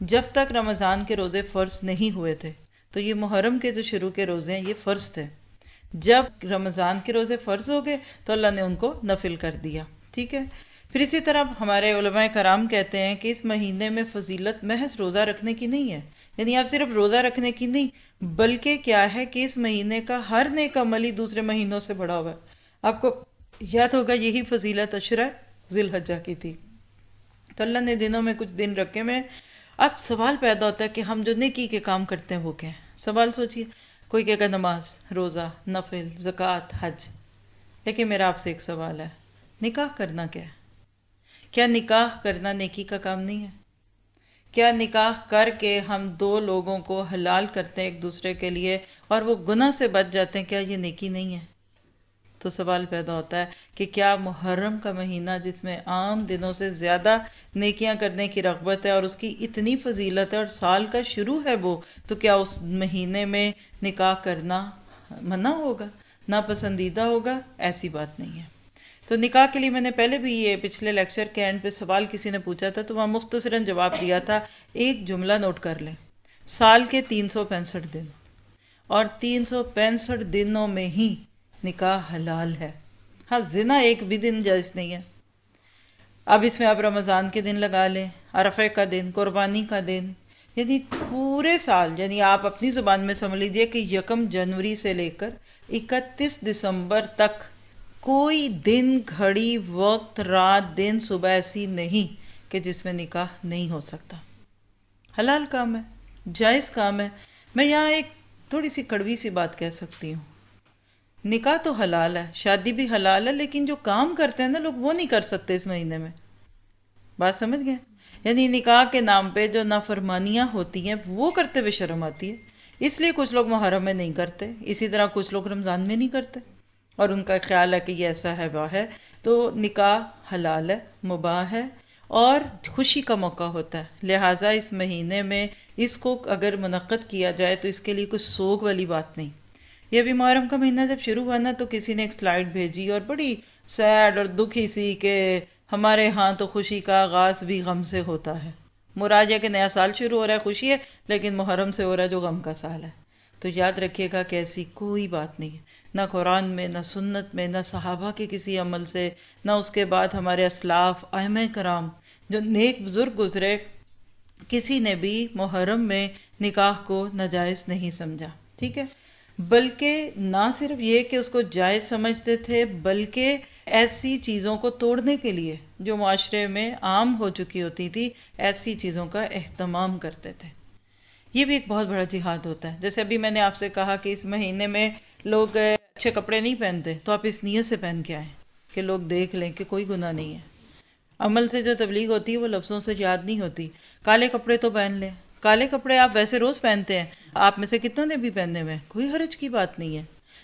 جب تک رمضان کے روزے فرض نہیں ہوئے تھے. تو یہ محرم کے جو شروع کے روزے ہیں یہ فرض تھے. جب رمضان کے روزے فرض ہو گئے تو اللہ نے ان کو نفل کر دیا. ٹھیک ہے. پھر اسی طرح ہمارے علماء کرام کہتے ہیں کہ اس مہینے میں فضیلت محض روزہ رکھنے کی نہیں ہے. یعنی آپ صرف روزہ رکھنے کی نہیں بلکہ کیا ہے کہ اس مہینے کا ہر نیک عمل ہی دوسرے مہینوں سے بڑا ہوا ہے. آپ کو یاد ہوگا یہی فضیلت عشرہ ذی الحجہ کی تھی. تو اللہ نے دنوں میں کچھ دن رکھے میں. اب سوال پیدا ہوتا ہے کہ ہم جو نیکی کے کام کرتے ہیں وہ کیا ہیں. سوال سوچئے. کوئی کہے گا نماز، روزہ، نفل، زکوٰۃ، حج. لیکن میرا آپ سے ایک سوال ہے، نکاح کرنا کیا ہے؟ کیا نکاح کرنا نیکی کا کام نہیں ہے؟ کیا نکاح کر کے ہم دو لوگوں کو حلال کرتے ہیں ایک دوسرے کے لیے اور وہ گناہ سے بچ جاتے ہیں، کیا یہ نیکی نہیں ہے؟ تو سوال پیدا ہوتا ہے کہ کیا محرم کا مہینہ جس میں عام دنوں سے زیادہ نیکیاں کرنے کی رغبت ہے اور اس کی اتنی فضیلت ہے اور سال کا شروع ہے وہ، تو کیا اس مہینے میں نکاح کرنا منع ہوگا، ناپسندیدہ ہوگا؟ ایسی بات نہیں ہے. تو نکاح کے لیے میں نے پہلے بھی یہ پچھلے لیکچر کے اینڈ پہ سوال کسی نے پوچھا تھا تو وہاں مختصراً جواب دیا تھا. ایک جملہ نوٹ کر لیں، سال کے 365 دن اور 365 دنوں میں ہی نکاح حلال ہے. ہاں زنا ایک بھی دن جائز نہیں ہے. اب اس میں آپ رمضان کے دن لگا لیں، عرفے کا دن، قربانی کا دن، یعنی پورے سال، یعنی آپ اپنی زبان میں سمجھ لیجئے کہ 1 جنوری سے لے کر 31 دسمبر تک کوئی دن، گھڑی، وقت، رات، دن، صبح ایسی نہیں کہ جس میں نکاح نہیں ہو سکتا. حلال کام ہے، جائز کام ہے. میں یہاں ایک تھوڑی سی کڑوی سی بات کہہ سکتی ہوں. نکاح تو حلال ہے، شادی بھی حلال ہے، لیکن جو کام کرتے ہیں نا لوگ وہ نہیں کر سکتے اس مہینے میں. بات سمجھ گئے؟ یعنی نکاح کے نام پہ جو نافرمانیاں ہوتی ہیں وہ کرتے ہوئے شرم آتی ہے. اس لیے کچھ لوگ محرم میں نہیں کرتے، اسی طرح کچھ لوگ رمضان میں نہیں کرتے اور ان کا خیال ہے کہ یہ ایسا ہے وہ ہے. تو نکاح حلال ہے، مباح ہے اور خوشی کا موقع ہوتا ہے. لہٰذا اس مہینے میں اس کو اگر منعقد کیا جائے تو اس کے لیے کچھ سوگ والی بات نہیں. یہ بھی محرم کا مہینہ جب شروع ہوا نا تو کسی نے ایک سلائیڈ بھیجی اور بڑی سیڈ اور دکھی سی کہ ہمارے ہاں تو خوشی کا آغاز بھی غم سے ہوتا ہے. مراد یہ کہ نیا سال شروع ہو رہا ہے، خوشی ہے، لیکن محرم سے ہو رہا ہے جو غم کا سال ہے. تو یاد رکھیے گا کہ ایسی کوئی بات نہیں ہے، نہ قرآن میں، نہ سنت میں، نہ صحابہ کے کسی عمل سے، نہ اس کے بعد ہمارے اسلاف ائمہ کرام جو نیک بزرگ گزرے، کسی نے بھی محرم میں نکاح کو ناجائز نہیں سمجھا. ٹھیک ہے. بلکہ نہ صرف یہ کہ اس کو جائز سمجھتے تھے بلکہ ایسی چیزوں کو توڑنے کے لیے جو معاشرے میں عام ہو چکی ہوتی تھی ایسی چیزوں کا اہتمام کرتے تھے. یہ بھی ایک بہت بڑا جہاد ہوتا ہے. جیسے ابھی میں نے آپ سے کہا کہ اس مہینے میں لوگ اچھے کپڑے نہیں پہنتے تو آپ اس نیت سے پہن کے آئیں کہ لوگ دیکھ لیں کہ کوئی گناہ نہیں ہے. عمل سے جو تبلیغ ہوتی ہے وہ لفظوں سے یاد نہیں ہوتی. کالے کپڑے تو پہن لیں، کالے کپڑے آپ ویسے روز پہنتے ہیں، آپ میں سے کتنوں نے بھی پہنے ہوئے، کوئی حرج کی بات نہیں ہے.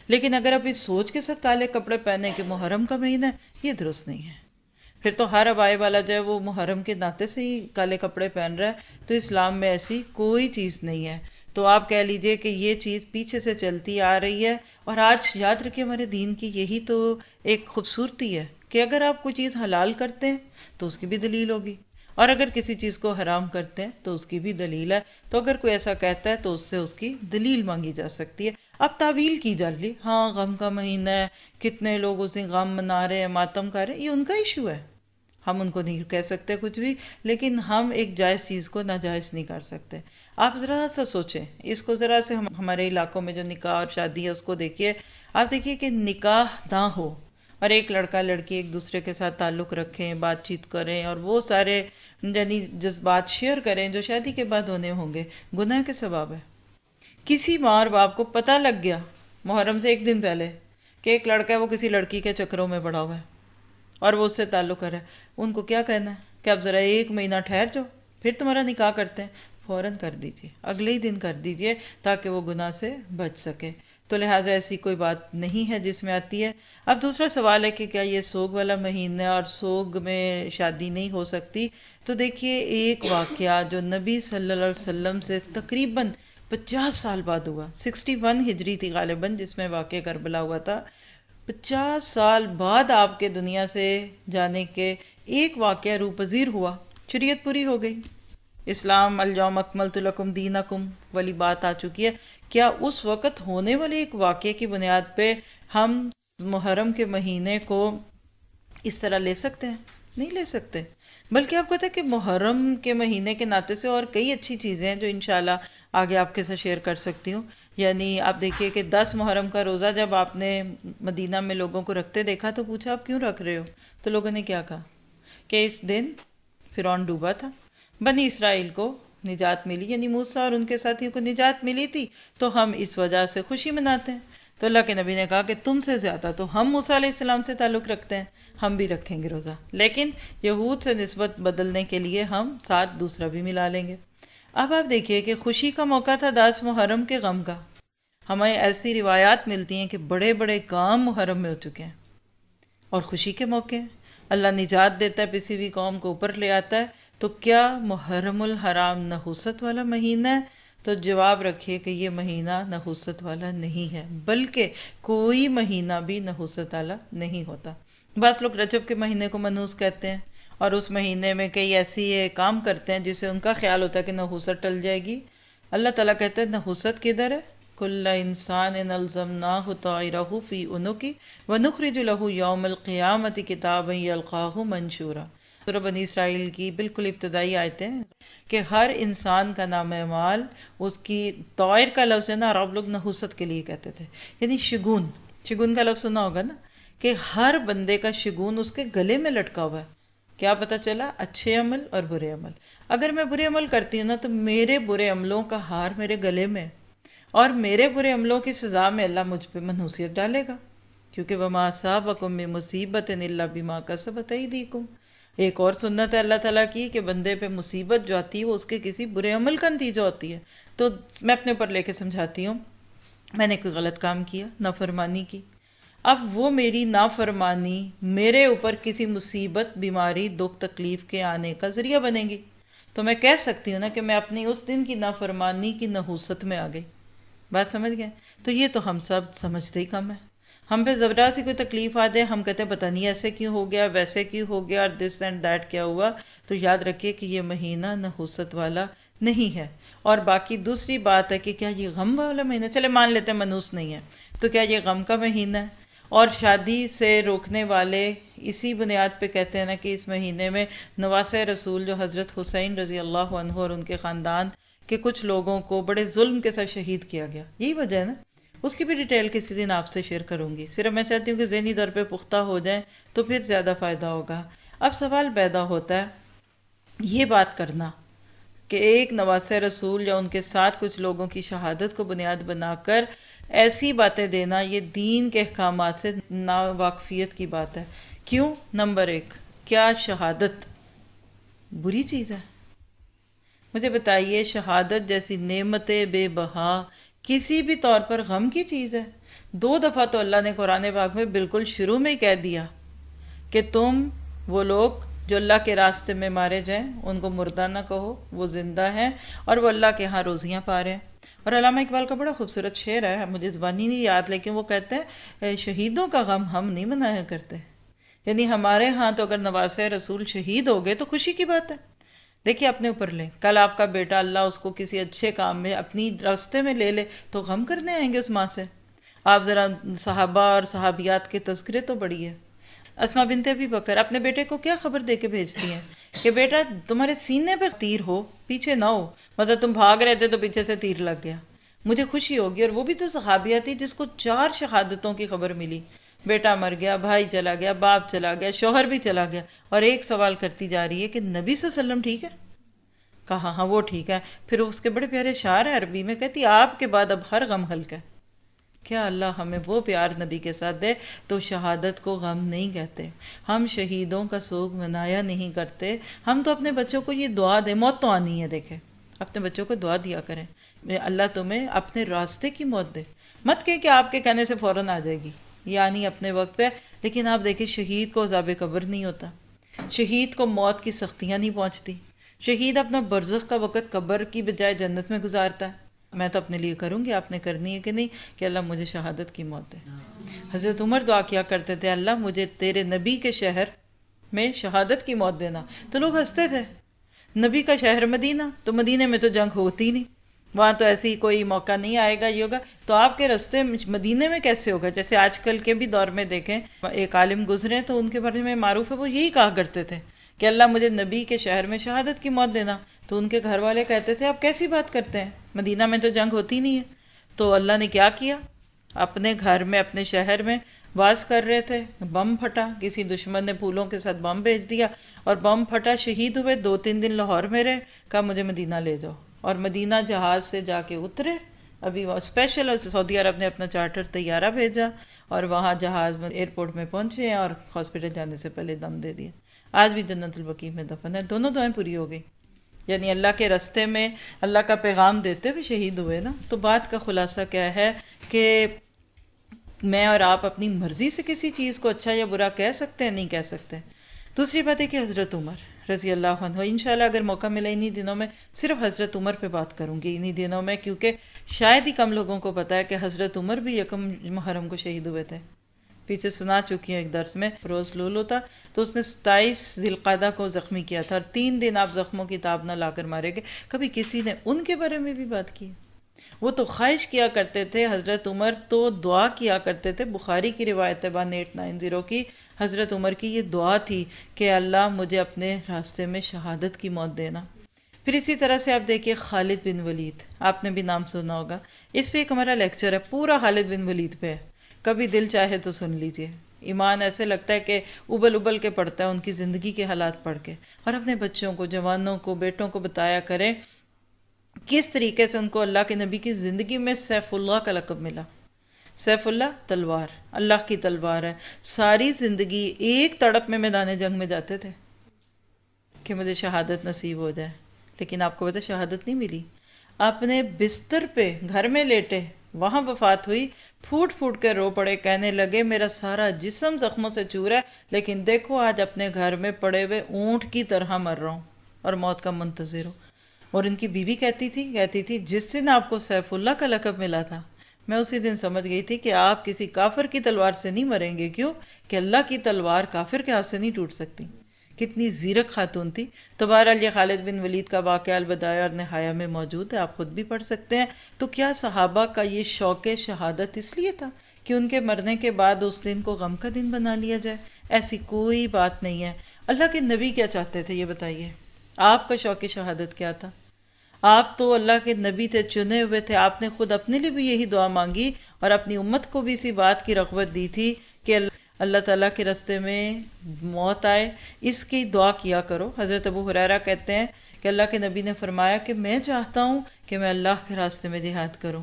لیکن اگر آپ اس سوچ کے ساتھ کالے کپڑے پہنے کہ محرم کا مہینہ ہے، یہ درست نہیں ہے. پھر تو ہر ابائے والا جو ہے وہ محرم کے ناطے سے ہی کالے کپڑے پہن رہا ہے. تو اسلام میں ایسی کوئی چیز نہیں ہے. تو آپ کہہ لیجئے کہ یہ چیز پیچھے سے چلتی آ رہی ہے. اور آج یاد رکھیں ہمارے دین کی یہی تو ایک خوبصورتی ہے کہ اگر آپ کوئی چیز حلال کرتے ہیں تو اس کی بھی دلیل ہوگی، اور اگر کسی چیز کو حرام کرتے ہیں تو اس کی بھی دلیل ہے. تو اگر کوئی ایسا کہتا ہے تو اس سے اس کی دلیل مانگی جا سکتی ہے. اب تعویل کی جا رہی، ہاں غم کا مہینہ ہے، کتنے لوگ اس دن غم منا رہے ہیں، ماتم کر رہے ہیں، یہ ان کا ایشو ہے، ہم ان کو نہیں کہہ سکتے کچھ بھی. لیکن ہم ایک جائز چیز کو ناجائز نہیں کر سکتے. آپ ذرا سا سوچیں اس کو، ذرا سے ہمارے علاقوں میں جو نکاح اور شادی ہے اس کو دیکھیے. آپ دیکھیے کہ نکاح نہ ہو اور ایک لڑکا لڑکی ایک دوسرے کے ساتھ تعلق رکھیں، بات چیت کریں اور وہ سارے یعنی جذبات شیئر کریں جو شادی کے بعد ہونے ہوں گے، گناہ کے سبب ہے. کسی ماں اور باپ کو پتہ لگ گیا محرم سے ایک دن پہلے کہ ایک لڑکا ہے وہ کسی لڑکی کے چکروں میں پڑا ہوا ہے اور وہ اس سے تعلق کر رہا ہے، ان کو کیا کہنا ہے کہ اب ذرا 1 مہینہ ٹھہر جاؤ پھر تمہارا نکاح کرتے ہیں. فوراً کر دیجئے، اگلے ہی دن کر دیجئے تاکہ وہ گناہ سے بچ سکے. تو لہٰذا ایسی کوئی بات نہیں ہے جس میں آتی ہے. اب دوسرا سوال ہے کہ کیا یہ سوگ والا مہینہ اور سوگ میں شادی نہیں ہو سکتی؟ تو دیکھیے ایک واقعہ جو نبی صلی اللہ علیہ وسلم سے تقریباً 50 سال بعد ہوا، 61 ہجری تھی غالباً جس میں واقعہ کربلا ہوا تھا. 50 سال بعد آپ کے دنیا سے جانے کے ایک واقعہ روح پذیر ہوا، شریعت پوری ہو گئی. اسلام الیوم اکملت لکم دینکم والی بات آ چکی ہے. کیا اس وقت ہونے والے ایک واقعے کی بنیاد پہ ہم محرم کے مہینے کو اس طرح لے سکتے ہیں؟ نہیں لے سکتے. بلکہ آپ کو پتہ ہے کہ محرم کے مہینے کے ناطے سے اور کئی اچھی چیزیں ہیں جو انشاءاللہ آگے آپ کے ساتھ شیئر کر سکتی ہوں. یعنی آپ دیکھیے کہ 10 محرم کا روزہ جب آپ نے مدینہ میں لوگوں کو رکھتے دیکھا تو پوچھا آپ کیوں رکھ رہے ہو؟ تو لوگوں نے کیا کہا کہ اس دن فرعون ڈوبا تھا، بنی اسرائیل کو نجات ملی، یعنی موسیٰ اور ان کے ساتھیوں کو نجات ملی تھی، تو ہم اس وجہ سے خوشی مناتے ہیں. تو اللہ کے نبی نے کہا کہ تم سے زیادہ تو ہم موسیٰ علیہ السلام سے تعلق رکھتے ہیں، ہم بھی رکھیں گے روزہ، لیکن یہود سے نسبت بدلنے کے لیے ہم ساتھ دوسرا بھی ملا لیں گے. اب آپ دیکھیے کہ خوشی کا موقع تھا 10 محرم کے غم کا. ہمیں ایسی روایات ملتی ہیں کہ بڑے بڑے کام محرم میں ہو چکے ہیں اور خوشی کے موقع ہیں. اللہ نجات دیتا ہے، پسی ہوئی قوم کو اوپر لے آتا ہے. تو کیا محرم الحرام نحوست والا مہینہ ہے؟ تو جواب رکھیے کہ یہ مہینہ نحوست والا نہیں ہے، بلکہ کوئی مہینہ بھی نحوست والا نہیں ہوتا. بعض لوگ رجب کے مہینے کو منحوس کہتے ہیں اور اس مہینے میں کئی ایسی کام کرتے ہیں جس سے ان کا خیال ہوتا ہے کہ نحوست ٹل جائے گی. اللہ تعالیٰ کہتے ہیں نحوست کدھر ہے؟ کل انسان الزمناہ طائرہ فی عنقہ ونخرج لہ یوم القیامۃ کتابا یلقاہ منشورا. سورہ بنی اسرائیل کی بالکل ابتدائی آیتیں کہ ہر انسان کا نام اعمال، اس کی طائر کا لفظ ہے نا، عرب لوگ نحوست کے لیے کہتے تھے، یعنی شگون. شگون کا لفظ سنا ہوگا نا کہ ہر بندے کا شگون اس کے گلے میں لٹکا ہوا ہے. کیا پتہ چلا؟ اچھے عمل اور برے عمل. اگر میں برے عمل کرتی ہوں نا تو میرے برے عملوں کا ہار میرے گلے میں، اور میرے برے عملوں کی سزا میں اللہ مجھ پہ منحوسیت ڈالے گا، کیونکہ وَمَا أَصَابَكُم مِّن مُّصِيبَةٍ إِلَّا بِمَا كَسَبَتْ أَيْدِيكُمْ. ایک اور سنت ہے اللہ تعالیٰ کی کہ بندے پہ مصیبت جو آتی ہے وہ اس کے کسی برے عمل کا نتیجہ ہوتی ہے. تو میں اپنے اوپر لے کے سمجھاتی ہوں، میں نے کوئی غلط کام کیا، نافرمانی کی، اب وہ میری نافرمانی میرے اوپر کسی مصیبت، بیماری، دکھ، تکلیف کے آنے کا ذریعہ بنے گی. تو میں کہہ سکتی ہوں نا کہ میں اپنی اس دن کی نافرمانی کی نحوست میں آ گئی. بات سمجھ گئے؟ تو یہ تو ہم سب سمجھتے ہی کم ہے. ہم پہ ذرا سی کوئی تکلیف آ جائے ہم کہتے ہیں پتہ نہیں ایسے کیوں ہو گیا، ویسے کیوں ہو گیا، اور دس اینڈ دیٹ کیا ہوا. تو یاد رکھیے کہ یہ مہینہ نحوست والا نہیں ہے. اور باقی دوسری بات ہے کہ کیا یہ غم والا مہینہ؟ چلے مان لیتے ہیں منحوس نہیں ہے، تو کیا یہ غم کا مہینہ ہے؟ اور شادی سے روکنے والے اسی بنیاد پہ کہتے ہیں نا کہ اس مہینے میں نواسۂ رسول جو حضرت حسین رضی اللہ عنہ اور ان کے خاندان کہ کچھ لوگوں کو بڑے ظلم کے ساتھ شہید کیا گیا. یہی وجہ ہے نا. اس کی بھی ڈیٹیل کسی دن آپ سے شیئر کروں گی. صرف میں چاہتی ہوں کہ ذہنی طور پہ پختہ ہو جائیں تو پھر زیادہ فائدہ ہوگا. اب سوال پیدا ہوتا ہے یہ بات کرنا کہ ایک نواسۂ رسول یا ان کے ساتھ کچھ لوگوں کی شہادت کو بنیاد بنا کر ایسی باتیں دینا، یہ دین کے احکامات سے ناواقفیت کی بات ہے. کیوں؟ نمبر 1، کیا شہادت بری چیز ہے؟ مجھے بتائیے، شہادت جیسی نعمت بے بہا کسی بھی طور پر غم کی چیز ہے؟ 2 دفعہ تو اللہ نے قرآن پاک میں بالکل شروع میں ہی کہہ دیا کہ تم وہ لوگ جو اللہ کے راستے میں مارے جائیں ان کو مردہ نہ کہو، وہ زندہ ہیں اور وہ اللہ کے ہاں روزیاں پا رہے ہیں. اور علامہ اقبال کا بڑا خوبصورت شعر ہے، مجھے زبانی نہیں یاد، لیکن وہ کہتے ہیں شہیدوں کا غم ہم نہیں منایا کرتے. یعنی ہمارے ہاں تو اگر نواسۂ رسول شہید ہو گئے تو خوشی کی بات ہے. دیکھیے اپنے اوپر لیں، کل آپ کا بیٹا اللہ اس کو کسی اچھے کام میں اپنی راستے میں لے لے تو غم کرنے آئیں گے اس ماں سے. آپ ذرا صحابہ اور صحابیات کے تذکرے تو پڑھیے. اسماء بنت ابی بکر اپنے بیٹے کو کیا خبر دے کے بھیجتی ہیں کہ بیٹا تمہارے سینے پہ تیر ہو، پیچھے نہ ہو، مطلب تم بھاگ رہے تھے تو پیچھے سے تیر لگ گیا، مجھے خوشی ہوگی. اور وہ بھی تو صحابیہ تھی جس کو 4 شہادتوں کی خبر ملی. بیٹا مر گیا، بھائی چلا گیا، باپ چلا گیا، شوہر بھی چلا گیا، اور ایک سوال کرتی جا رہی ہے کہ نبی صلی اللہ علیہ وسلم ٹھیک ہے؟ کہا ہاں وہ ٹھیک ہے. پھر اس کے بڑے پیارے شعر ہے عربی میں، کہتی آپ کے بعد اب ہر غم ہلکا ہے. کیا اللہ ہمیں وہ پیار نبی کے ساتھ دے. تو شہادت کو غم نہیں کہتے، ہم شہیدوں کا سوگ منایا نہیں کرتے. ہم تو اپنے بچوں کو یہ دعا دیں، موت تو آنی ہے، دیکھیں اپنے بچوں کو دعا دیا کریں اللہ تمہیں اپنے راستے کی موت دے. مت کہ آپ کے کہنے سے فوراً آ جائے گی، یعنی اپنے وقت پہ. لیکن آپ دیکھیں شہید کو عذاب قبر نہیں ہوتا، شہید کو موت کی سختیاں نہیں پہنچتی، شہید اپنا برزخ کا وقت قبر کی بجائے جنت میں گزارتا ہے. میں تو اپنے لیے کروں گی، آپ نے کرنی ہے کہ نہیں کہ اللہ مجھے شہادت کی موت دے. حضرت عمر دعا کیا کرتے تھے اللہ مجھے تیرے نبی کے شہر میں شہادت کی موت دینا. تو لوگ ہنستے تھے. نبی کا شہر مدینہ، تو مدینے میں تو جنگ ہوتی نہیں، وہاں تو ایسی کوئی موقع نہیں آئے گا یہ ہوگا، تو آپ کے رستے مدینے میں کیسے ہوگا؟ جیسے آج کل کے بھی دور میں دیکھیں، ایک عالم گزرے تو ان کے بارے میں معروف ہے، وہ یہی کہا کرتے تھے کہ اللہ مجھے نبی کے شہر میں شہادت کی موت دینا، تو ان کے گھر والے کہتے تھے آپ کیسی بات کرتے ہیں، مدینہ میں تو جنگ ہوتی نہیں ہے۔ تو اللہ نے کیا کیا، اپنے گھر میں اپنے شہر میں واز کر رہے تھے، بم پھٹا، کسی دشمن نے پھولوں کے ساتھ بم بھیج دیا اور بم پھٹا، شہید ہوئے، 2-3 دن لاہور میں رہے، کہا مجھے مدینہ لے جاؤ، اور مدینہ جہاز سے جا کے اترے، ابھی وہ اسپیشل سعودی عرب نے اپنا چارٹر طیارہ بھیجا اور وہاں جہاز میں ایئرپورٹ میں پہنچے ہیں اور ہاسپٹل جانے سے پہلے دم دے دیا، آج بھی جنت البقیع میں دفن ہے، دونوں دعائیں پوری ہو گئی، یعنی اللہ کے رستے میں اللہ کا پیغام دیتے ہوئے شہید ہوئے نا۔ تو بات کا خلاصہ کیا ہے کہ میں اور آپ اپنی مرضی سے کسی چیز کو اچھا یا برا کہہ سکتے ہیں؟ نہیں کہہ سکتے۔ دوسری بات ہے کہ حضرت عمر رضی اللہ عنہ، انشاءاللہ اگر موقع ملا انہی دنوں میں صرف حضرت عمر پہ بات کروں گی انہی دنوں میں، کیونکہ شاید ہی کم لوگوں کو پتا ہے کہ حضرت عمر بھی یکم محرم کو شہید ہوئے تھے۔ پیچھے سنا چکی ہوں ایک درس میں، فروز لولو تھا تو اس نے 27 ذی القعدہ کو زخمی کیا تھا، اور 3 دن آپ زخموں کی تاب نہ لا کر مارے گے۔ کبھی کسی نے ان کے بارے میں بھی بات کی؟ وہ تو خواہش کیا کرتے تھے، حضرت عمر تو دعا کیا کرتے تھے، بخاری کی روایت ہے 1890 کی، حضرت عمر کی یہ دعا تھی کہ اللہ مجھے اپنے راستے میں شہادت کی موت دینا۔ پھر اسی طرح سے آپ دیکھیے خالد بن ولید، آپ نے بھی نام سنا ہوگا، اس پہ ایک ہمارا لیکچر ہے پورا خالد بن ولید پہ ہے، کبھی دل چاہے تو سن لیجئے۔ ایمان ایسے لگتا ہے کہ ابل ابل کے پڑتا ہے ان کی زندگی کے حالات پڑھ کے، اور اپنے بچوں کو، جوانوں کو، بیٹوں کو بتایا کریں کس طریقے سے ان کو اللہ کے نبی کی زندگی میں سیف اللہ کا لقب ملا۔ سیف اللہ تلوار، اللہ کی تلوار ہے، ساری زندگی ایک تڑپ میں میدان جنگ میں جاتے تھے کہ مجھے شہادت نصیب ہو جائے، لیکن آپ کو پتہ شہادت نہیں ملی، اپنے بستر پہ گھر میں لیٹے وہاں وفات ہوئی، پھوٹ پھوٹ کے رو پڑے، کہنے لگے میرا سارا جسم زخموں سے چور ہے، لیکن دیکھو آج اپنے گھر میں پڑے ہوئے اونٹ کی طرح مر رہا ہوں اور موت کا منتظر ہوں۔ اور ان کی بیوی کہتی تھی جس دن آپ کو سیف اللہ کا لقب ملا تھا میں اسی دن سمجھ گئی تھی کہ آپ کسی کافر کی تلوار سے نہیں مریں گے، کیوں کہ اللہ کی تلوار کافر کے ہاتھ سے نہیں ٹوٹ سکتی۔ کتنی زیرک خاتون تھی۔ تو بہرحال یہ خالد بن ولید کا واقعہ البدایہ اور نہایہ میں موجود ہے، آپ خود بھی پڑھ سکتے ہیں۔ تو کیا صحابہ کا یہ شوق شہادت اس لیے تھا کہ ان کے مرنے کے بعد اس دن کو غم کا دن بنا لیا جائے؟ ایسی کوئی بات نہیں ہے۔ اللہ کے نبی کیا چاہتے تھے یہ بتائیے، آپ کا شوق شہادت کیا تھا؟ آپ تو اللہ کے نبی تھے، چنے ہوئے تھے، آپ نے خود اپنے لیے بھی یہی دعا مانگی اور اپنی امت کو بھی اسی بات کی رغبت دی تھی کہ اللہ تعالیٰ کے راستے میں موت آئے، اس کی دعا کیا کرو۔ حضرت ابو ہریرہ کہتے ہیں کہ اللہ کے نبی نے فرمایا کہ میں چاہتا ہوں کہ میں اللہ کے راستے میں جہاد کروں،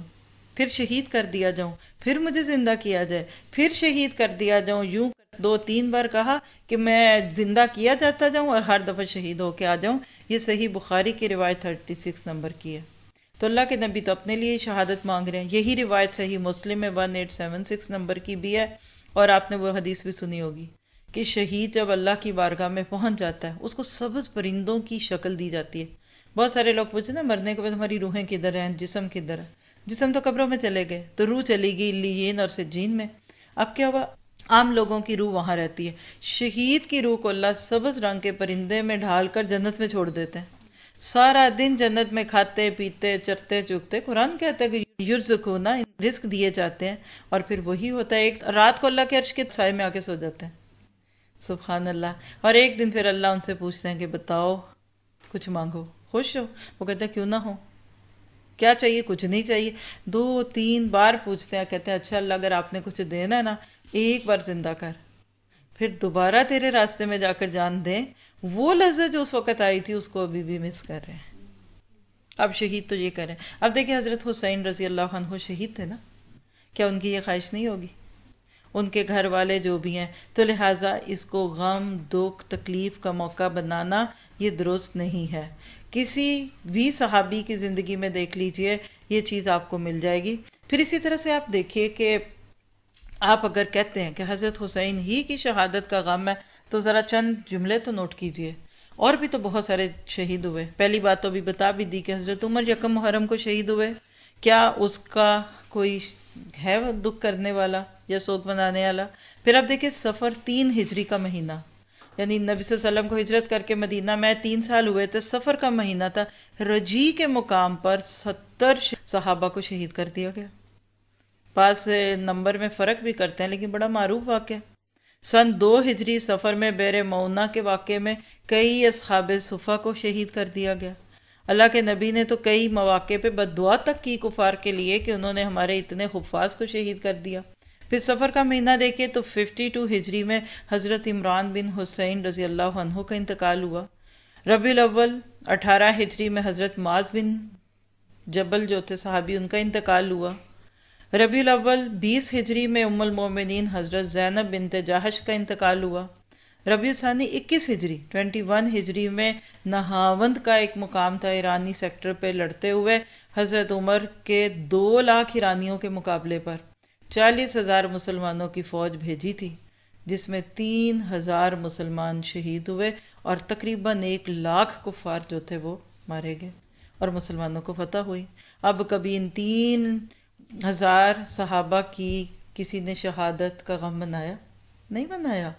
پھر شہید کر دیا جاؤں، پھر مجھے زندہ کیا جائے، پھر شہید کر دیا جاؤں، یوں 2-3 بار کہا کہ میں زندہ کیا جاتا جاؤں اور ہر دفعہ شہید ہو کے آ جاؤں۔ یہ صحیح بخاری کی روایت 36 نمبر کی ہے۔ تو اللہ کے نبی تو اپنے لیے شہادت مانگ رہے ہیں۔ یہی روایت صحیح مسلم میں 1876 نمبر کی بھی ہے، اور آپ نے وہ حدیث بھی سنی ہوگی کہ شہید جب اللہ کی بارگاہ میں پہنچ جاتا ہے اس کو سبز پرندوں کی شکل دی جاتی ہے۔ بہت سارے لوگ پوچھیں نا مرنے کے بعد ہماری روحیں کدھر ہیں، جسم کدھر ہے؟ جسم تو قبروں میں چلے گئے، تو روح چلی گئی علیین اور سجین میں۔ اب کیا ہوا، عام لوگوں کی روح وہاں رہتی ہے، شہید کی روح کو اللہ سبز رنگ کے پرندے میں ڈھال کر جنت میں چھوڑ دیتے ہیں، سارا دن جنت میں کھاتے پیتے چرتے چگتے۔ قرآن کہتا ہے کہ یرزقون، رزق دیے جاتے ہیں، اور پھر وہی ہوتا ہے ایک رات کو اللہ کے عرش کے سائے میں آ کے سو جاتے ہیں، سبحان اللہ۔ اور ایک دن پھر اللہ ان سے پوچھتے ہیں کہ بتاؤ کچھ مانگو، خوش ہو؟ وہ کہتے ہیں کیوں نہ ہو، کیا چاہیے؟ کچھ نہیں چاہیے۔ 2-3 بار پوچھتے ہیں، کہتے ہیں اچھا اللہ اگر آپ نے کچھ دینا ہے نا ایک بار زندہ کر، پھر دوبارہ تیرے راستے میں جا کر جان دیں۔ وہ لذت جو اس وقت آئی تھی اس کو ابھی بھی مس کر رہے ہیں۔ اب شہید تو یہ کریں۔ اب دیکھیں حضرت حسین رضی اللہ عنہ شہید تھے نا، کیا ان کی یہ خواہش نہیں ہوگی؟ ان کے گھر والے جو بھی ہیں، تو لہٰذا اس کو غم دکھ تکلیف کا موقع بنانا یہ درست نہیں ہے۔ کسی بھی صحابی کی زندگی میں دیکھ لیجئے یہ چیز آپ کو مل جائے گی۔ پھر اسی طرح سے آپ دیکھیے کہ آپ اگر کہتے ہیں کہ حضرت حسین ہی کی شہادت کا غم ہے تو ذرا چند جملے تو نوٹ کیجئے، اور بھی تو بہت سارے شہید ہوئے۔ پہلی بات تو ابھی بتا بھی دی کہ حضرت عمر یکم محرم کو شہید ہوئے، کیا اس کا کوئی ہے دکھ کرنے والا یا سوگ منانے والا؟ پھر آپ دیکھیں صفر 3 ہجری کا مہینہ، یعنی نبی صلی اللہ علیہ وسلم کو ہجرت کر کے مدینہ میں 3 سال ہوئے تھے، سفر کا مہینہ تھا، رجی کے مقام پر 70 صحابہ کو شہید کر دیا گیا۔ پاس نمبر میں فرق بھی کرتے ہیں لیکن بڑا معروف واقعہ۔ سن 2 ہجری سفر میں بیر معونہ کے واقعے میں کئی اصحاب صفہ کو شہید کر دیا گیا۔ اللہ کے نبی نے تو کئی مواقع پہ بد دعا تک کی کفار کے لیے کہ انہوں نے ہمارے اتنے حفاظ کو شہید کر دیا۔ پھر سفر کا مہینہ دیکھیں تو 52 ہجری میں حضرت عمران بن حسین رضی اللہ عنہ کا انتقال ہوا۔ ربیع الاول 18 ہجری میں حضرت معاذ بن جبل جو تھے صحابی، ان کا انتقال ہوا۔ ربیع الاول 20 ہجری میں ام المومنین حضرت زینب بنت جاحش کا انتقال ہوا۔ ربیع ثانی 21 ہجری 21 ہجری میں نہاوند کا ایک مقام تھا ایرانی سیکٹر پہ لڑتے ہوئے حضرت عمر کے 2 لاکھ ایرانیوں کے مقابلے پر 40,000 مسلمانوں کی فوج بھیجی تھی، جس میں 3,000 مسلمان شہید ہوئے اور تقریباً 1 لاکھ کفار جو تھے وہ مارے گئے اور مسلمانوں کو فتح ہوئی۔ اب کبھی ان 3,000 صحابہ کی کسی نے شہادت کا غم منایا؟ نہیں منایا۔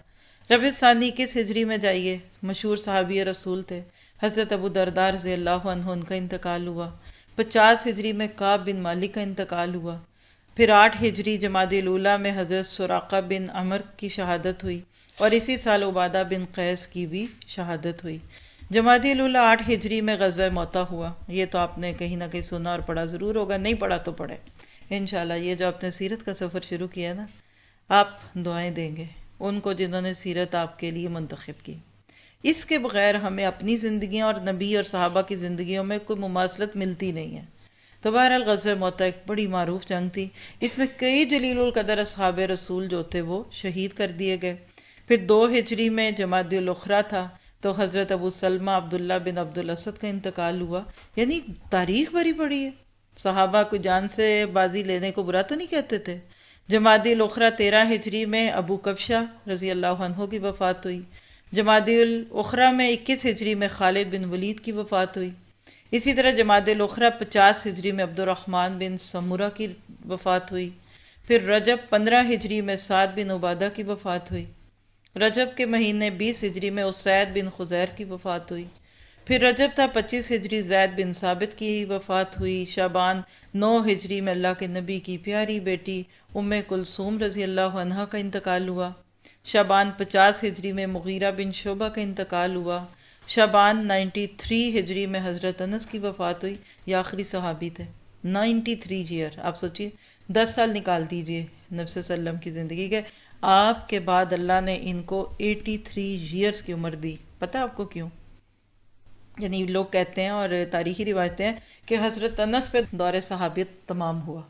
ربیع ثانی 21 ہجری میں جائیے، مشہور صحابی رسول تھے حضرت ابو درداء رضی اللہ عنہ، ان کا انتقال ہوا۔ 50 ہجری میں کعب بن مالک کا انتقال ہوا۔ پھر 8 ہجری جمادی الاولیٰ میں حضرت سراقہ بن عمر کی شہادت ہوئی اور اسی سال عبادہ بن قیس کی بھی شہادت ہوئی۔ جمادی الاولیٰ 8 ہجری میں غزوہ موطا ہوا۔ یہ تو آپ نے کہیں نہ کہیں سنا اور پڑھا ضرور ہوگا، نہیں پڑھا تو پڑھے انشاءاللہ۔ یہ جو آپ نے سیرت کا سفر شروع کیا نا، آپ دعائیں دیں گے ان کو جنہوں نے سیرت آپ کے لیے منتخب کی۔ اس کے بغیر ہمیں اپنی زندگیاں اور نبی اور صحابہ کی زندگیوں میں کوئی مماثلت ملتی نہیں ہے۔ تو بہرحال غزوہ موطا ایک بڑی معروف جنگ تھی، اس میں کئی جلیل القدر اصحاب رسول جو تھے وہ شہید کر دیے گئے۔ پھر 2 ہجری میں جمادی الاخری تھا تو حضرت ابو سلمہ عبداللہ بن عبد الاسد کا انتقال ہوا۔ یعنی تاریخ بھری پڑی ہے، صحابہ کو جان سے بازی لینے کو برا تو نہیں کہتے تھے۔ جمادی الاخری 13 ہجری میں ابو کبشہ رضی اللہ عنہ کی وفات ہوئی۔ جمادی الاخری میں 21 ہجری میں خالد بن ولید کی وفات ہوئی۔ اسی طرح جمادی الاخری 50 ہجری میں عبد الرحمن بن سمورہ کی وفات ہوئی۔ پھر رجب 15 ہجری میں سعد بن عبادہ کی وفات ہوئی۔ رجب کے مہینے 20 ہجری میں اسید بن خزیر کی وفات ہوئی۔ پھر رجب تھا 25 ہجری زید بن ثابت کی وفات ہوئی۔ شعبان 9 ہجری میں اللہ کے نبی کی پیاری بیٹی ام کلثوم رضی اللہ عنہا کا انتقال ہوا۔ شعبان 50 ہجری میں مغیرہ بن شعبہ کا انتقال ہوا۔ شعبان 93 ہجری میں حضرت انس کی وفات ہوئی، یہ آخری صحابی تھے۔ 93 ایئر، آپ سوچئے 10 سال نکال دیجئے نبی صلی اللہ علیہ وسلم کی زندگی کے، آپ کے بعد اللہ نے ان کو 83 ایئرز کی عمر دی۔ پتہ آپ کو کیوں؟ یعنی لوگ کہتے ہیں اور تاریخی روایتیں ہیں کہ حضرت انس پہ دور صحابیت تمام ہوا،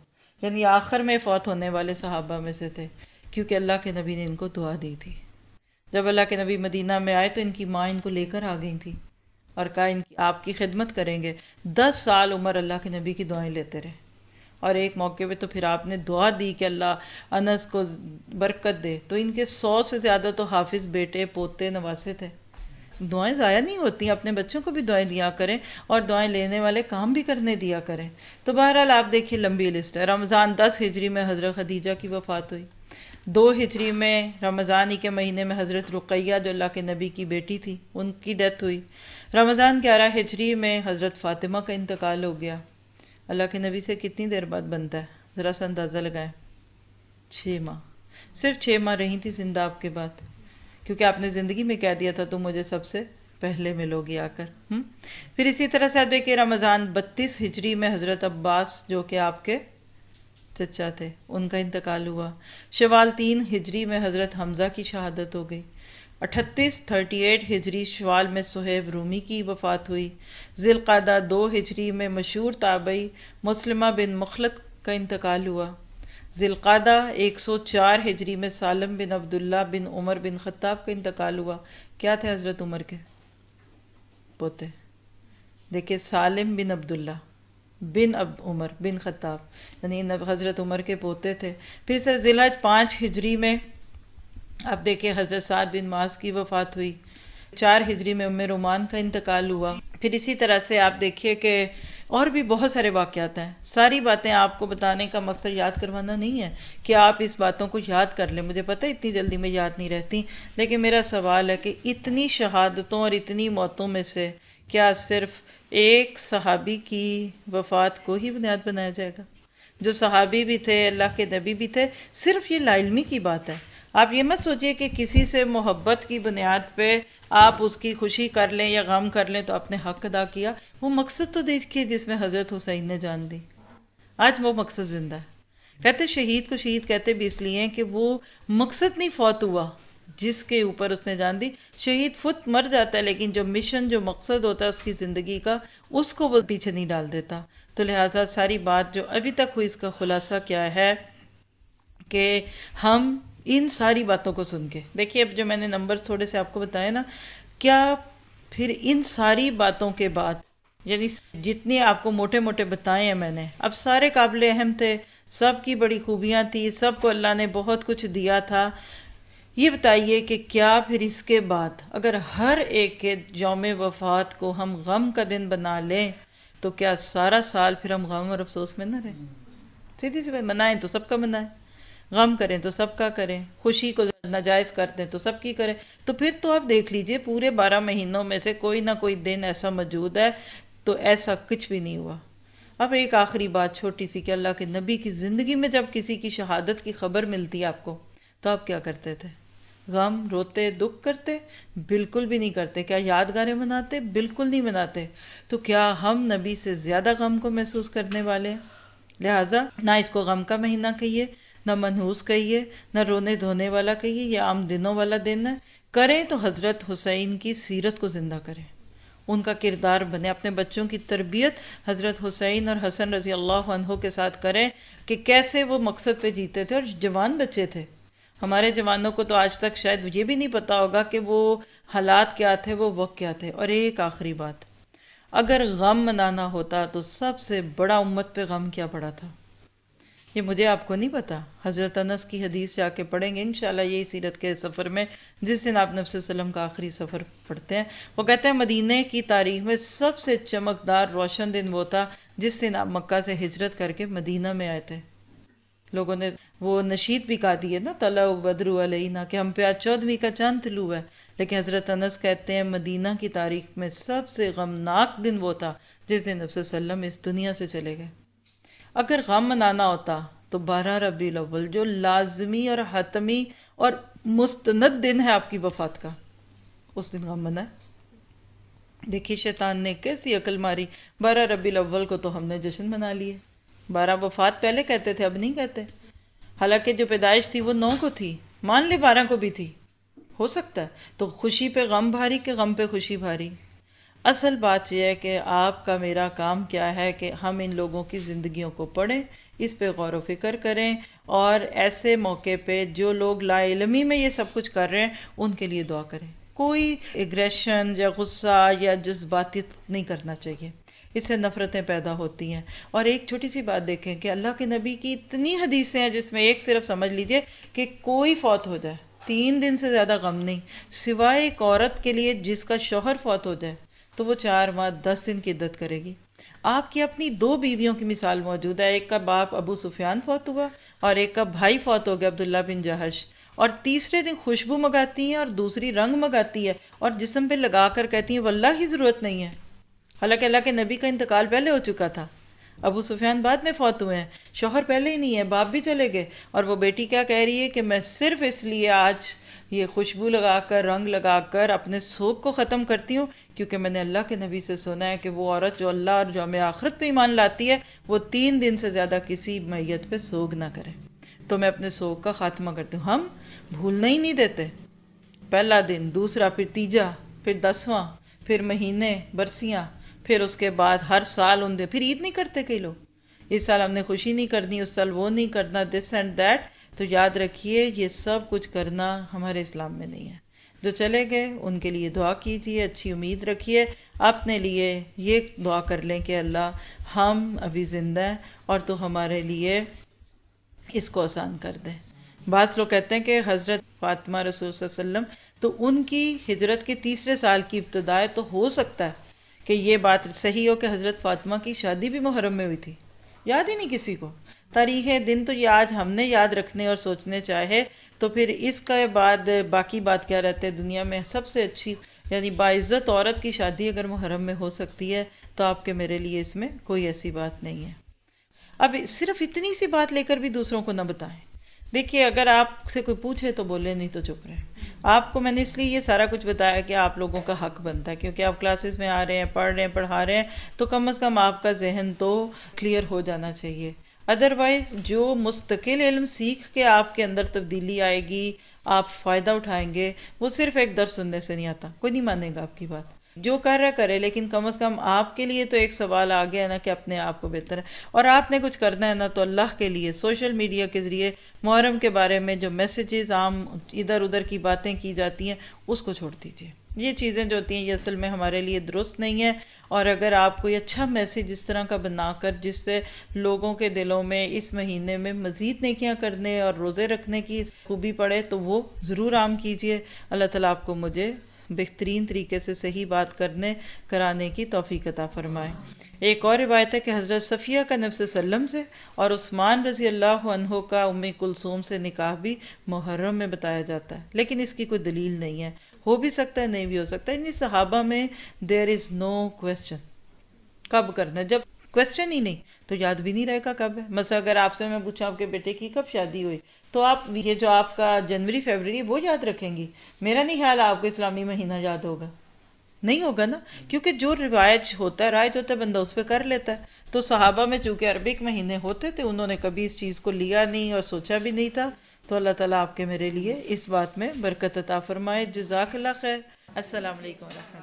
یعنی آخر میں فوت ہونے والے صحابہ میں سے تھے، کیونکہ اللہ کے نبی نے ان کو دعا دی تھی۔ جب اللہ کے نبی مدینہ میں آئے تو ان کی ماں ان کو لے کر آ گئی تھی اور کہا آپ کی خدمت کریں گے۔ 10 سال عمر اللہ کے نبی کی دعائیں لیتے رہے، اور ایک موقع پہ تو پھر آپ نے دعا دی کہ اللہ انس کو برکت دے، تو ان کے 100 سے زیادہ تو حافظ بیٹے پوتے نواسے تھے۔ دعائیں ضائع نہیں ہوتی، اپنے بچوں کو بھی دعائیں دیا کریں اور دعائیں لینے والے کام بھی کرنے دیا کریں۔ تو بہرحال آپ دیکھیے لمبی لسٹ ہے۔ رمضان 10 ہجری میں حضرت خدیجہ کی وفات ہوئی۔ 2 ہجری میں رمضان ہی کے مہینے میں حضرت رقیہ جو اللہ کے نبی کی بیٹی تھی ان کی ڈیتھ ہوئی۔ رمضان 11 ہجری میں حضرت فاطمہ کا انتقال ہو گیا۔ اللہ کے نبی سے کتنی دیر بعد بنتا ہے؟ ذرا سا اندازہ لگائیں۔ 6 ماہ، صرف 6 ماہ رہی تھی زندہ آپ کے بعد، کیونکہ آپ نے زندگی میں کہہ دیا تھا تم مجھے سب سے پہلے ملو گی آ کر۔ پھر اسی طرح سے آپ دیکھیں رمضان 32 ہجری میں حضرت عباس جو کہ آپ کے چچا تھے ان کا انتقال ہوا۔ شوال 3 ہجری میں حضرت حمزہ کی شہادت ہو گئی۔ 38 ہجری شوال میں صہیب رومی کی وفات ہوئی۔ ذی القعدہ 2 ہجری میں مشہور تابعی مسلمہ بن مخلد کا انتقال ہوا۔ ذی القعدہ 104 ہجری میں سالم بن عبداللہ بن عمر بن خطاب کا انتقال ہوا۔ کیا تھے حضرت عمر کے پوتے؟ دیکھیں سالم بن عبداللہ بن عمر بن خطاب، یعنی حضرت عمر کے پوتے تھے۔ پھر سر ذی الحج 5 ہجری میں آپ دیکھیں حضرت سعد بن معاذ کی وفات ہوئی۔ 4 ہجری میں ام رومان کا انتقال ہوا۔ پھر اسی طرح سے آپ دیکھیے کہ اور بھی بہت سارے واقعات ہیں. ساری باتیں آپ کو بتانے کا مقصد یاد کروانا نہیں ہے کہ آپ اس باتوں کو یاد کر لیں. مجھے پتہ ہے اتنی جلدی میں یاد نہیں رہتی، لیکن میرا سوال ہے کہ اتنی شہادتوں اور اتنی موتوں میں سے کیا صرف ایک صحابی کی وفات کو ہی بنیاد بنایا جائے گا؟ جو صحابی بھی تھے، اللہ کے نبی بھی تھے. صرف یہ لا علمی کی بات ہے. آپ یہ مت سوچئے کہ کسی سے محبت کی بنیاد پہ آپ اس کی خوشی کر لیں یا غم کر لیں تو آپ نے حق ادا کیا. وہ مقصد تو دیکھیے جس میں حضرت حسین نے جان دی. آج وہ مقصد زندہ ہے. کہتے شہید کو شہید کہتے بھی اس لیے ہیں کہ وہ مقصد نہیں فوت ہوا جس کے اوپر اس نے جان دی. شہید فوت مر جاتا ہے، لیکن جو مشن، جو مقصد ہوتا ہے اس کی زندگی کا، اس کو وہ پیچھے نہیں ڈال دیتا. تو لہٰذا ساری بات جو ابھی تک ہوئی، اس کا خلاصہ کیا ہے کہ ہم ان ساری باتوں کو سن کے دیکھیے. اب جو میں نے نمبر تھوڑے سے آپ کو بتائے نا، کیا پھر ان ساری باتوں کے بعد، یعنی جتنی آپ کو موٹے موٹے بتائے ہیں میں نے، اب سارے قابل اہم تھے، سب کی بڑی خوبیاں تھی، سب کو اللہ نے بہت کچھ دیا تھا. یہ بتائیے کہ کیا پھر اس کے بعد اگر ہر ایک کے یوم وفات کو ہم غم کا دن بنا لیں تو کیا سارا سال پھر ہم غم اور افسوس میں نہ رہیں؟ سیدھی سی بات، منائیں تو سب کا منائیں، غم کریں تو سب کا کریں، خوشی کو ناجائز کرتے تو سب کی کریں. تو پھر تو آپ دیکھ لیجئے پورے 12 مہینوں میں سے کوئی نہ کوئی دن ایسا موجود ہے. تو ایسا کچھ بھی نہیں ہوا. اب ایک آخری بات چھوٹی سی کہ اللہ کے نبی کی زندگی میں جب کسی کی شہادت کی خبر ملتی ہے آپ کو، تو آپ کیا کرتے تھے؟ غم روتے، دکھ کرتے؟ بالکل بھی نہیں کرتے. کیا یادگاریں مناتے؟ بالکل نہیں مناتے. تو کیا ہم نبی سے زیادہ غم کو محسوس کرنے والے ہیں؟ لہٰذا نہ اس کو غم کا مہینہ کہیے، نہ منحوس کہیے، نہ رونے دھونے والا کہیے. یہ عام دنوں والا دن ہے. کریں تو حضرت حسین کی سیرت کو زندہ کریں، ان کا کردار بنے. اپنے بچوں کی تربیت حضرت حسین اور حسن رضی اللہ عنہ کے ساتھ کریں کہ کیسے وہ مقصد پہ جیتے تھے. اور جوان بچے تھے. ہمارے جوانوں کو تو آج تک شاید یہ بھی نہیں پتا ہوگا کہ وہ حالات کیا تھے، وہ وقت کیا تھے. اور ایک آخری بات، اگر غم منانا ہوتا تو سب سے بڑا امت پہ غم کیا پڑا تھا؟ یہ مجھے آپ کو نہیں پتا. حضرت انس کی حدیث جا کے پڑھیں گے انشاءاللہ یہی سیرت کے سفر میں، جس دن آپ نبی صلی اللہ علیہ وسلم کا آخری سفر پڑھتے ہیں. وہ کہتے ہیں مدینے کی تاریخ میں سب سے چمکدار روشن دن وہ تھا جس دن آپ مکہ سے ہجرت کر کے مدینہ میں آئے تھے. لوگوں نے وہ نشید بھی کہا دی ہے نا، طلع بدر علینا، کہ ہم پہ آج 14ویں کا چاند طلوع ہے. لیکن حضرت انس کہتے ہیں مدینہ کی تاریخ میں سب سے غمناک دن وہ تھا جس دن نبی صلی اللہ علیہ وسلم اس دنیا سے چلے گئے. اگر غم منانا ہوتا تو 12 ربیع الاول جو لازمی اور حتمی اور مستند دن ہے آپ کی وفات کا، اس دن غم منائے. دیکھیے شیطان نے کیسی عقل ماری. 12 ربیع الاول کو تو ہم نے جشن منا لیے. 12 وفات پہلے کہتے تھے، اب نہیں کہتے. حالانکہ جو پیدائش تھی وہ 9 کو تھی، مان لے 12 کو بھی تھی، ہو سکتا ہے. تو خوشی پہ غم بھاری کہ غم پہ خوشی بھاری؟ اصل بات یہ ہے کہ آپ کا میرا کام کیا ہے کہ ہم ان لوگوں کی زندگیوں کو پڑھیں، اس پہ غور و فکر کریں، اور ایسے موقع پہ جو لوگ لا علمی میں یہ سب کچھ کر رہے ہیں ان کے لیے دعا کریں. کوئی ایگریشن یا غصہ یا جذباتی نہیں کرنا چاہیے، اس سے نفرتیں پیدا ہوتی ہیں. اور ایک چھوٹی سی بات دیکھیں کہ اللہ کے نبی کی اتنی حدیثیں ہیں جس میں ایک صرف سمجھ لیجئے کہ کوئی فوت ہو جائے 3 دن سے زیادہ غم نہیں، سوائے ایک عورت کے لیے جس کا شوہر فوت ہو جائے تو وہ 4 ماہ 10 دن کی عدت کرے گی. آپ کی اپنی 2 بیویوں کی مثال موجود ہے. ایک کا باپ ابو سفیان فوت ہوا اور ایک کا بھائی فوت ہو گیا عبداللہ بن جہش، اور تیسرے دن خوشبو منگاتی ہیں اور دوسری رنگ منگاتی ہے اور جسم پہ لگا کر کہتی ہیں واللہ ہی ضرورت نہیں ہے. حالانکہ اللہ کے نبی کا انتقال پہلے ہو چکا تھا، ابو سفیان بعد میں فوت ہوئے ہیں، شوہر پہلے ہی نہیں ہے، باپ بھی چلے گئے. اور وہ بیٹی کیا کہہ رہی ہے کہ میں صرف اس لیے آج یہ خوشبو لگا کر، رنگ لگا کر اپنے سوگ کو ختم کرتی ہوں کیونکہ میں نے اللہ کے نبی سے سنا ہے کہ وہ عورت جو اللہ اور یوم آخرت پہ ایمان لاتی ہے وہ 3 دن سے زیادہ کسی میت پہ سوگ نہ کرے. تو میں اپنے سوگ کا خاتمہ کرتی ہوں. ہم بھولنا ہی نہیں دیتے. پہلا دن، دوسرا، پھر تیجا، پھر 10واں، پھر مہینے، برسیاں، پھر اس کے بعد ہر سال ان دن. پھر عید نہیں کرتے کئی لوگ، اس سال ہم نے خوشی نہیں کرنی، اس سال وہ نہیں کرنا، دس اینڈ دیٹ. تو یاد رکھیے یہ سب کچھ کرنا ہمارے اسلام میں نہیں ہے. جو چلے گئے ان کے لیے دعا کیجیے، اچھی امید رکھیے. اپنے لیے یہ دعا کر لیں کہ اللہ ہم ابھی زندہ ہیں اور تو ہمارے لیے اس کو آسان کر دیں. بعض لوگ کہتے ہیں کہ حضرت فاطمہ رسول صلی اللہ علیہ وسلم تو ان کی ہجرت کے 3 سال کی ابتدا ہے، تو ہو سکتا ہے کہ یہ بات صحیح ہو کہ حضرت فاطمہ کی شادی بھی محرم میں ہوئی تھی، یاد ہی نہیں کسی کو۔ تاریخ دن تو یہ آج ہم نے یاد رکھنے اور سوچنے چاہے تو پھر اس کے بعد باقی بات کیا رہتے ہیں؟ دنیا میں سب سے اچھی یعنی باعزت عورت کی شادی اگر محرم میں ہو سکتی ہے تو آپ کے میرے لیے اس میں کوئی ایسی بات نہیں ہے۔ اب صرف اتنی سی بات لے کر بھی دوسروں کو نہ بتائیں۔ دیکھیے اگر آپ سے کوئی پوچھے تو بولے، نہیں تو چپ رہے۔ آپ کو میں نے اس لیے یہ سارا کچھ بتایا کہ آپ لوگوں کا حق بنتا ہے، کیونکہ آپ کلاسز میں آ رہے ہیں، پڑھ رہے ہیں، پڑھا رہے ہیں، تو کم از کم آپ کا ذہن تو کلیئر ہو جانا چاہیے۔ ادروائز جو مستقل علم سیکھ کے آپ کے اندر تبدیلی آئے گی، آپ فائدہ اٹھائیں گے، وہ صرف ایک درس سننے سے نہیں آتا، کوئی نہیں مانے گا آپ کی بات۔ جو کر رہا کرے، لیکن کم از کم آپ کے لیے تو ایک سوال آ گیا نا کہ اپنے آپ کو بہتر ہے، اور آپ نے کچھ کرنا ہے نا تو اللہ کے لیے سوشل میڈیا کے ذریعے محرم کے بارے میں جو میسیجز عام ادھر ادھر کی باتیں کی جاتی ہیں اس کو چھوڑ دیجیے۔ یہ چیزیں جو ہوتی ہیں یہ اصل میں ہمارے لیے درست نہیں ہے، اور اگر آپ کوئی اچھا میسیج اس طرح کا بنا کر جس سے لوگوں کے دلوں میں اس مہینے میں مزید نیکیاں کرنے اور روزے رکھنے کی خوبی پڑے تو وہ ضرور عام کیجیے۔ اللہ تعالیٰ آپ کو مجھے بہترین طریقے سے صحیح بات کرانے کی توفیق عطا فرمائے۔ ایک اور روایت ہے کہ حضرت صفیہ کا نبی صلی اللہ علیہ وسلم سے اور عثمان رضی اللہ عنہ کا ام کلثوم سے نکاح بھی محرم میں بتایا جاتا ہے، لیکن اس کی کوئی دلیل نہیں ہے، ہو بھی سکتا ہے نہیں بھی ہو سکتا ہے۔ ان صحابہ میں دیر از نو کویسچن کب کرنا ہے، جب کویسچن ہی نہیں تو یاد بھی نہیں رہے گا کب ہے۔ مثلا اگر آپ سے میں پوچھا آپ کے بیٹے کی کب شادی ہوئی تو آپ یہ جو آپ کا جنوری فیبرری وہ یاد رکھیں گی، میرا نہیں خیال آپ کو اسلامی مہینہ یاد ہوگا، نہیں ہوگا نا، کیونکہ جو رائج ہوتا ہے بندہ اس پہ کر لیتا ہے۔ تو صحابہ میں چونکہ عربک مہینے ہوتے تھے انہوں نے کبھی اس چیز کو لیا نہیں اور سوچا بھی نہیں تھا، تو اللہ تعالیٰ آپ کے میرے لیے اس بات میں برکت عطا فرمائے۔ جزاک اللہ خیر۔ السلام علیکم ورحمۃ اللہ۔